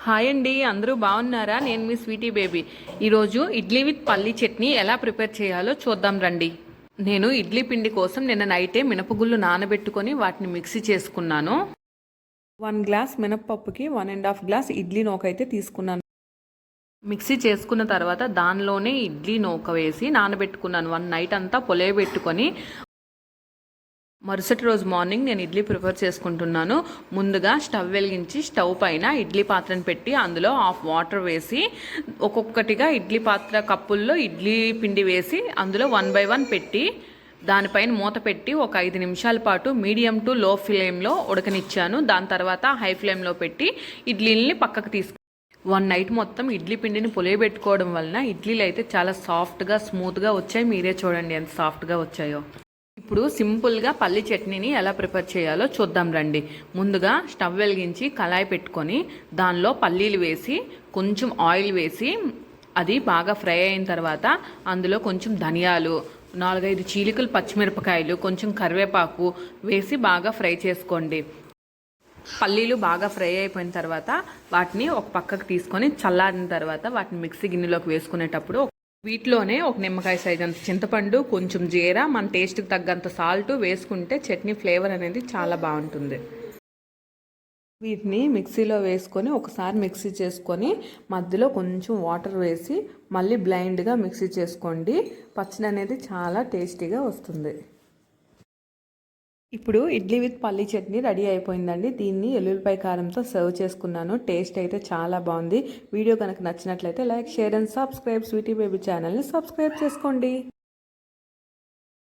Hi అండి, అందరూ బాగున్నారా? నేను మీ స్వీటీ బేబీ. ఈరోజు ఇడ్లీ విత్ పల్లీ చట్నీ ఎలా ప్రిపేర్ చేయాలో చూద్దాం రండి. నేను ఇడ్లీ పిండి కోసం నిన్న నైటే మినపగుళ్ళు నానబెట్టుకొని వాటిని మిక్సీ చేసుకున్నాను. 1 గ్లాస్ మినప్పప్పుకి 1.5 గ్లాస్ ఇడ్లీ నూక అయితే తీసుకున్నాను. మిక్సీ చేసుకున్న తర్వాత దానిలోనే ఇడ్లీ నూక వేసి నానబెట్టుకున్నాను. 1 నైట్ అంతా పొలయబెట్టుకొని మరుసటి రోజు మార్నింగ్ నేను ఇడ్లీ ప్రిపేర్ చేసుకుంటున్నాను. ముందుగా స్టవ్ వెలిగించి స్టవ్ పైన ఇడ్లీ పాత్రను పెట్టి అందులో హాఫ్ వాటర్ వేసి ఒక్కొక్కటిగా ఇడ్లీ పాత్ర కప్పుల్లో ఇడ్లీ పిండి వేసి అందులో 1 by 1 పెట్టి దానిపైన మూత పెట్టి ఒక 5 నిమిషాల పాటు మీడియం టు లో ఫ్లేమ్లో ఉడకనిచ్చాను. దాని తర్వాత హై ఫ్లేమ్లో పెట్టి ఇడ్లీని పక్కకు తీసుకు 1 నైట్ మొత్తం ఇడ్లీ పిండిని పులియబెట్టుకోవడం వలన ఇడ్లీలు అయితే చాలా సాఫ్ట్గా స్మూత్గా వచ్చాయి. మీరే చూడండి ఎంత సాఫ్ట్గా వచ్చాయో. ఇప్పుడు సింపుల్గా పల్లి చట్నీని ఎలా ప్రిపేర్ చేయాలో చూద్దాం రండి. ముందుగా స్టవ్ వెలిగించి కళాయి పెట్టుకొని దానిలో పల్లీలు వేసి కొంచెం ఆయిల్ వేసి అది బాగా ఫ్రై అయిన తర్వాత అందులో కొంచెం ధనియాలు, 4-5 చీలికలు పచ్చిమిరపకాయలు, కొంచెం కరివేపాకు వేసి బాగా ఫ్రై చేసుకోండి. పల్లీలు బాగా ఫ్రై అయిపోయిన తర్వాత వాటిని ఒక పక్కకు తీసుకొని చల్లారిన తర్వాత వాటిని మిక్సీ గిన్నెలోకి వేసుకునేటప్పుడు వీటిలోనే ఒక నిమ్మకాయ సైజ్ అంత చింతపండు, కొంచెం జీరా, మన టేస్ట్కి తగ్గంత సాల్ట్ వేసుకుంటే చట్నీ ఫ్లేవర్ అనేది చాలా బాగుంటుంది. వీటిని మిక్సీలో వేసుకొని ఒకసారి మిక్సీ చేసుకొని మధ్యలో కొంచెం వాటర్ వేసి మళ్ళీ బ్లైండ్గా మిక్సీ చేసుకోండి. పచ్చడి అనేది చాలా టేస్టీగా వస్తుంది. ఇప్పుడు ఇడ్లీ విత్ పల్లీ చట్నీ రెడీ అయిపోయిందండి. దీన్ని ఎల్లుల్లిపాయ కారంతో సర్వ్ చేసుకున్నాను. టేస్ట్ అయితే చాలా బాగుంది. వీడియో కనుక నచ్చినట్లయితే like, share and subscribe. Sweety baby ఛానల్ని సబ్స్క్రైబ్ చేసుకోండి.